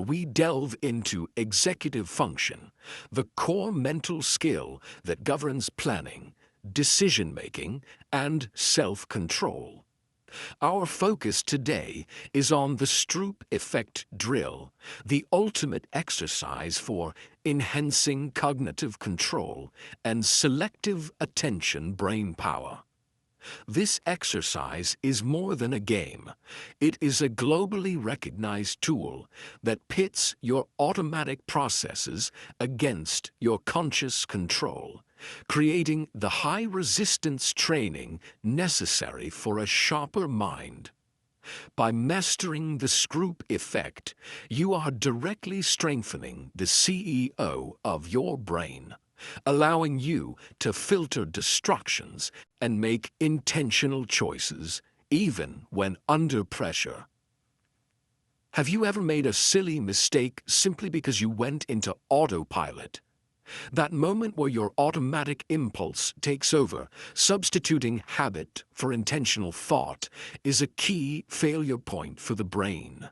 we delve into executive function, the core mental skill that governs planning, decision-making, and self-control. Our focus today is on the Stroop Effect Drill, the ultimate exercise for enhancing cognitive control and selective attention brain power. This exercise is more than a game. It is a globally recognized tool that pits your automatic processes against your conscious control, creating the high-resistance training necessary for a sharper mind. By mastering the Stroop effect, you are directly strengthening the CEO of your brain, allowing you to filter distractions and make intentional choices, even when under pressure. Have you ever made a silly mistake simply because you went into autopilot? That moment where your automatic impulse takes over, substituting habit for intentional thought, is a key failure point for the brain.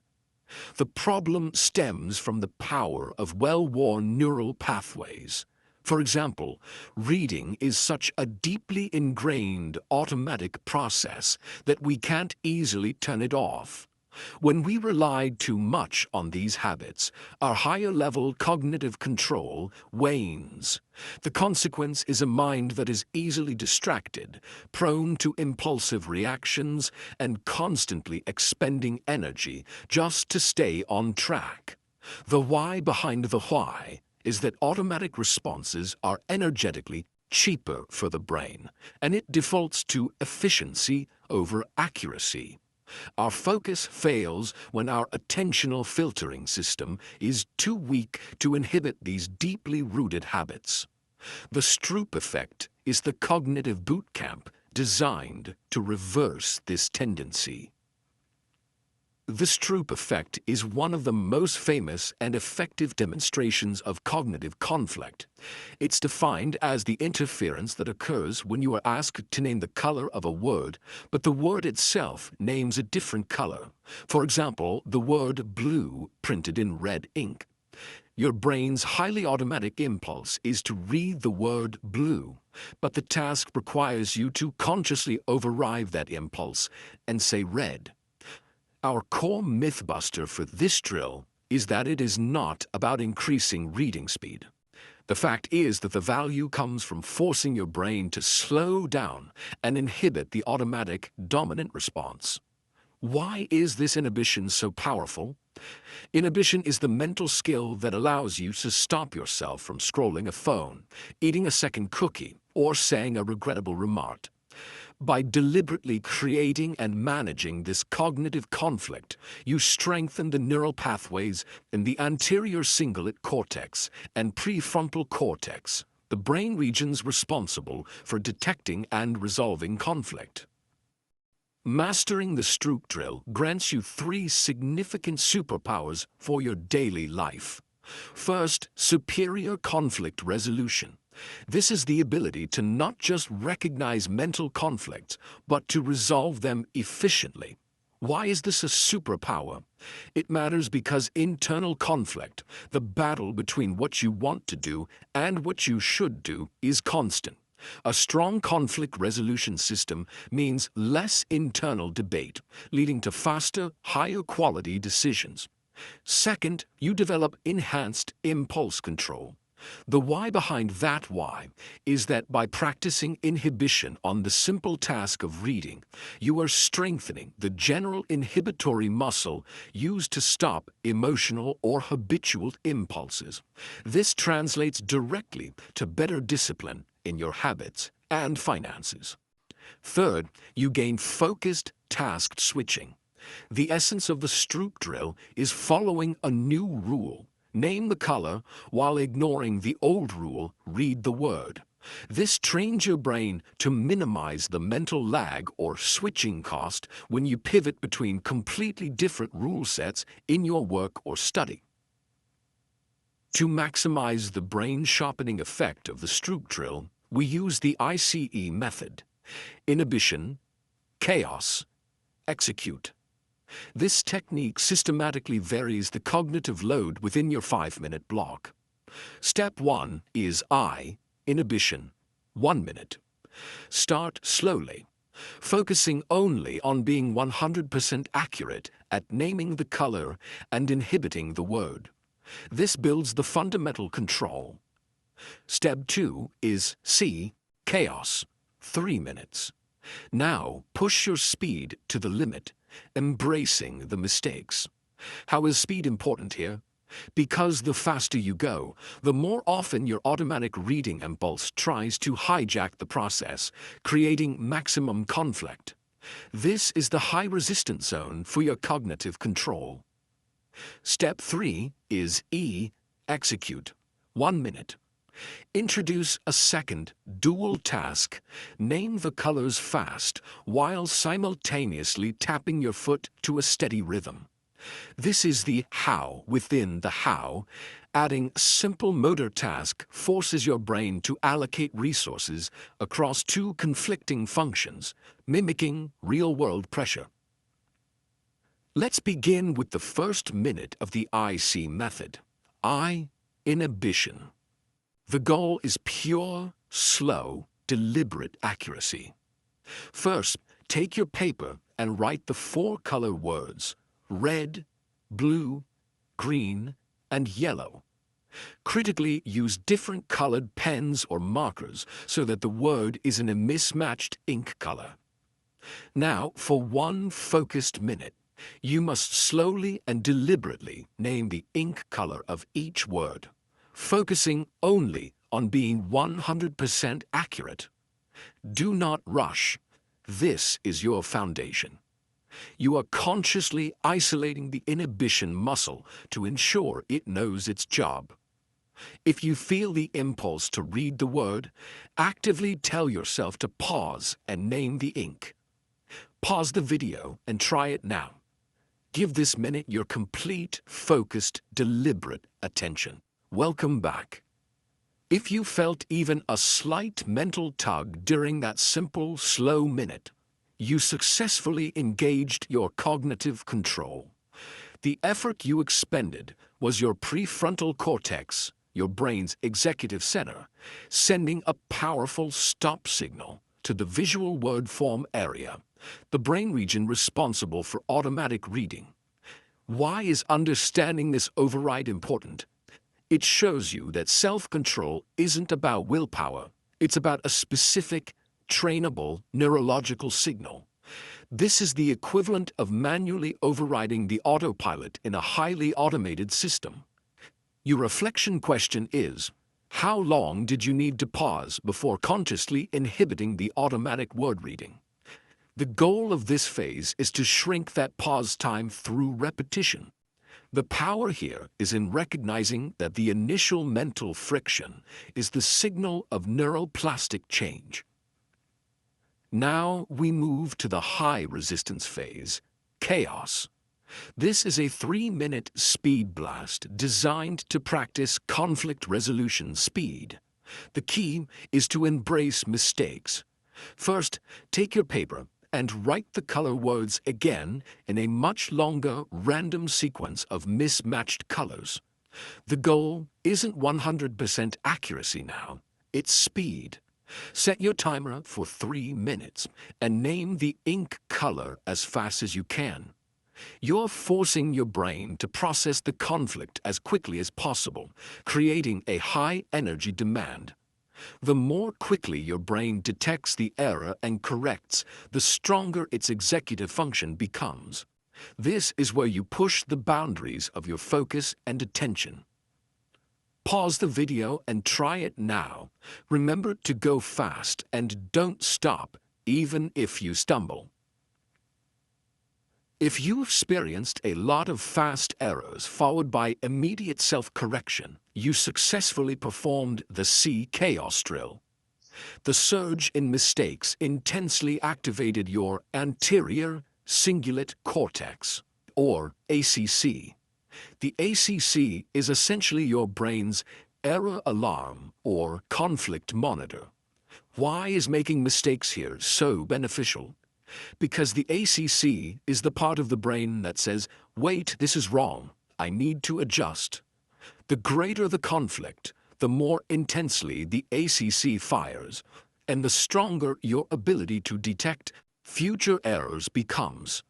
The problem stems from the power of well-worn neural pathways. For example, reading is such a deeply ingrained automatic process that we can't easily turn it off. When we rely too much on these habits, our higher-level cognitive control wanes. The consequence is a mind that is easily distracted, prone to impulsive reactions, and constantly expending energy just to stay on track. The why behind the why is that automatic responses are energetically cheaper for the brain, and it defaults to efficiency over accuracy. Our focus fails when our attentional filtering system is too weak to inhibit these deeply rooted habits. The Stroop effect is the cognitive boot camp designed to reverse this tendency. The Stroop effect is one of the most famous and effective demonstrations of cognitive conflict. It's defined as the interference that occurs when you are asked to name the color of a word, but the word itself names a different color. For example, the word blue printed in red ink. Your brain's highly automatic impulse is to read the word blue, but the task requires you to consciously override that impulse and say red. Our core mythbuster for this drill is that it is not about increasing reading speed. The fact is that the value comes from forcing your brain to slow down and inhibit the automatic dominant response. Why is this inhibition so powerful? Inhibition is the mental skill that allows you to stop yourself from scrolling a phone, eating a second cookie, or saying a regrettable remark. By deliberately creating and managing this cognitive conflict, you strengthen the neural pathways in the anterior cingulate cortex and prefrontal cortex, the brain regions responsible for detecting and resolving conflict. Mastering the Stroop drill grants you 3 significant superpowers for your daily life. First, superior conflict resolution. This is the ability to not just recognize mental conflicts, but to resolve them efficiently. Why is this a superpower? It matters because internal conflict, the battle between what you want to do and what you should do, is constant. A strong conflict resolution system means less internal debate, leading to faster, higher quality decisions. Second, you develop enhanced impulse control. The why behind that why is that by practicing inhibition on the simple task of reading, you are strengthening the general inhibitory muscle used to stop emotional or habitual impulses. This translates directly to better discipline in your habits and finances. Third, you gain focused task switching. The essence of the Stroop drill is following a new rule. Name the color while ignoring the old rule, read the word. This trains your brain to minimize the mental lag or switching cost when you pivot between completely different rule sets in your work or study. To maximize the brain sharpening effect of the Stroop drill, we use the ICE method: inhibition, chaos, execute. This technique systematically varies the cognitive load within your 5-minute block. Step 1 is I-Inhibition, 1 minute. Start slowly, focusing only on being 100% accurate at naming the color and inhibiting the word. This builds the fundamental control. Step 2 is C, Chaos, 3 minutes. Now push your speed to the limit, embracing the mistakes. How is speed important here? Because the faster you go, the more often your automatic reading impulse tries to hijack the process, creating maximum conflict. This is the high-resistance zone for your cognitive control. Step 3 is E, Execute, 1 minute. Introduce a second, dual task. Name the colors fast while simultaneously tapping your foot to a steady rhythm. This is the how within the how. Adding simple motor task forces your brain to allocate resources across two conflicting functions, mimicking real-world pressure. Let's begin with the first minute of the IC method, I-Inhibition. The goal is pure, slow, deliberate accuracy. First, take your paper and write the 4-color words, red, blue, green, and yellow. Critically use different colored pens or markers so that the word is in a mismatched ink color. Now, for 1 focused minute, you must slowly and deliberately name the ink color of each word, focusing only on being 100% accurate. Do not rush. This is your foundation. You are consciously isolating the inhibition muscle to ensure it knows its job. If you feel the impulse to read the word, actively tell yourself to pause and name the ink. Pause the video and try it now. Give this minute your complete, focused, deliberate attention. Welcome back. If you felt even a slight mental tug during that simple, slow minute, you successfully engaged your cognitive control. The effort you expended was your prefrontal cortex, your brain's executive center, sending a powerful stop signal to the visual word form area, the brain region responsible for automatic reading. Why is understanding this override important? It shows you that self-control isn't about willpower. It's about a specific, trainable neurological signal. This is the equivalent of manually overriding the autopilot in a highly automated system. Your reflection question is, how long did you need to pause before consciously inhibiting the automatic word reading? The goal of this phase is to shrink that pause time through repetition. The power here is in recognizing that the initial mental friction is the signal of neuroplastic change. Now we move to the high-resistance phase, chaos. This is a 3-minute speed blast designed to practice conflict resolution speed. The key is to embrace mistakes. First, take your paper and write the color words again in a much longer random sequence of mismatched colors. The goal isn't 100% accuracy now, it's speed. Set your timer for 3 minutes and name the ink color as fast as you can. You're forcing your brain to process the conflict as quickly as possible, creating a high-energy demand. The more quickly your brain detects the error and corrects, the stronger its executive function becomes. This is where you push the boundaries of your focus and attention. Pause the video and try it now. Remember to go fast and don't stop, even if you stumble. If you experienced a lot of fast errors followed by immediate self-correction, you successfully performed the C chaos drill. The surge in mistakes intensely activated your anterior cingulate cortex, or ACC. The ACC is essentially your brain's error alarm or conflict monitor. Why is making mistakes here so beneficial? Because the ACC is the part of the brain that says, wait, this is wrong, I need to adjust. The greater the conflict, the more intensely the ACC fires, and the stronger your ability to detect future errors becomes.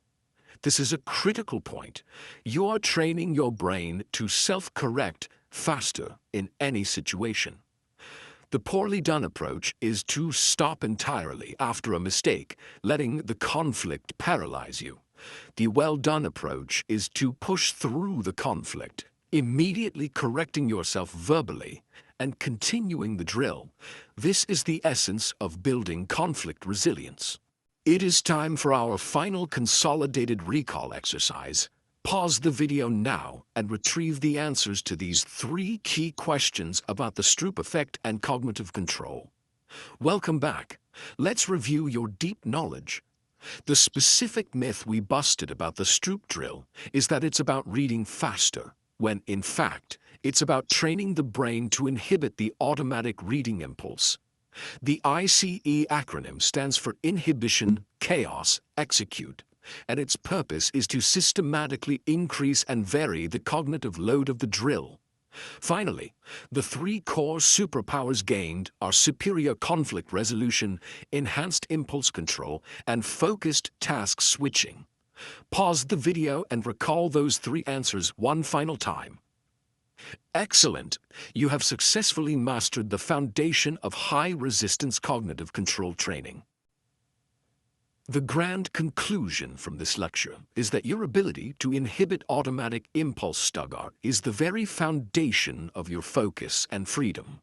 This is a critical point. You are training your brain to self-correct faster in any situation. The poorly done approach is to stop entirely after a mistake, letting the conflict paralyze you. The well-done approach is to push through the conflict, immediately correcting yourself verbally and continuing the drill. This is the essence of building conflict resilience. It is time for our final consolidated recall exercise. Pause the video now and retrieve the answers to these 3 key questions about the Stroop effect and cognitive control. Welcome back. Let's review your deep knowledge. The specific myth we busted about the Stroop drill is that it's about reading faster, when in fact, it's about training the brain to inhibit the automatic reading impulse. The ICE acronym stands for Inhibition, Chaos, Execute, and its purpose is to systematically increase and vary the cognitive load of the drill. Finally, the 3 core superpowers gained are superior conflict resolution, enhanced impulse control, and focused task switching. Pause the video and recall those 3 answers one final time. Excellent! You have successfully mastered the foundation of high-resistance cognitive control training. The grand conclusion from this lecture is that your ability to inhibit automatic impulse stagger is the very foundation of your focus and freedom.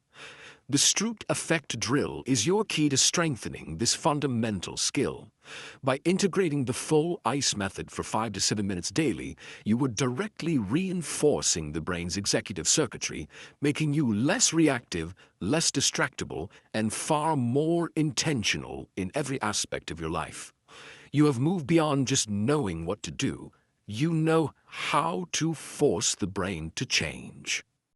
The Stroop Effect Drill is your key to strengthening this fundamental skill. By integrating the full ICE method for 5 to 7 minutes daily, you are directly reinforcing the brain's executive circuitry, making you less reactive, less distractible, and far more intentional in every aspect of your life. You have moved beyond just knowing what to do. You know how to force the brain to change.